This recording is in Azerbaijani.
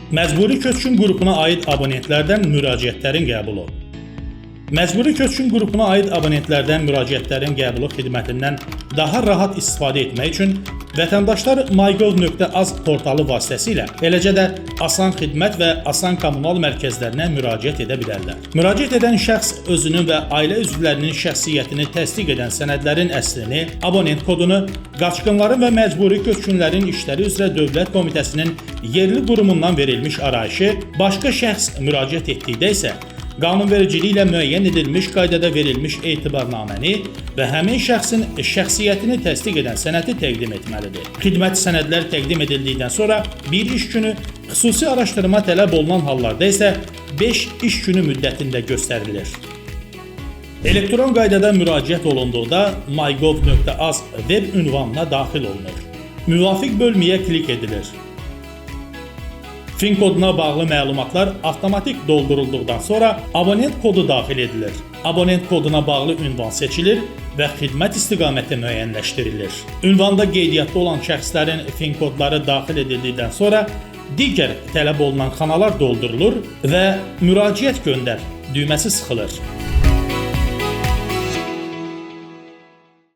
Məcburi köçkün qrupuna aid abonentlərdən müraciətlərin qəbulu. Məcburi köçkün qrupuna aid abonentlərdən müraciətlərin qəbulu xidmətindən daha rahat istifadə etmək üçün vətəndaşlar mygov.az portalı vasitəsilə, eləcə də Asan Xidmət və Asan Kommunal mərkəzlərinə müraciət edə bilərlər. Müraciət edən şəxs özünün və ailə üzvlərinin şəxsiyyətini təsdiq edən sənədlərin əslini, abonent kodunu, qaçqınların və məcburi köçkünlərin işləri üzrə Dövlət Komitəsinin yerli qurumundan verilmiş arayışı, başqa şəxs müraciət etdikdə isə qanunvericiliklə müəyyən edilmiş qaydada verilmiş etibarnaməni və həmin şəxsin şəxsiyyətini təsdiq edən sənədi təqdim etməlidir. Xidmət sənədlər təqdim edildikdən sonra bir iş günü, xüsusi araşdırma tələb olunan hallarda isə 5 iş günü müddətində göstərilir. Elektron qaydada müraciət olunduqda mygov.az web ünvanına daxil olunur. Müvafiq bölməyə klik edilir. FIN koduna bağlı məlumatlar avtomatik doldurulduqdan sonra abonent kodu daxil edilir. Abonent koduna bağlı ünvan seçilir və xidmət istiqaməti müəyyənləşdirilir. Ünvanda qeydiyyatda olan şəxslərin FIN kodları daxil edildikdən sonra digər tələb olunan xanalar doldurulur və müraciət göndər düyməsi sıxılır.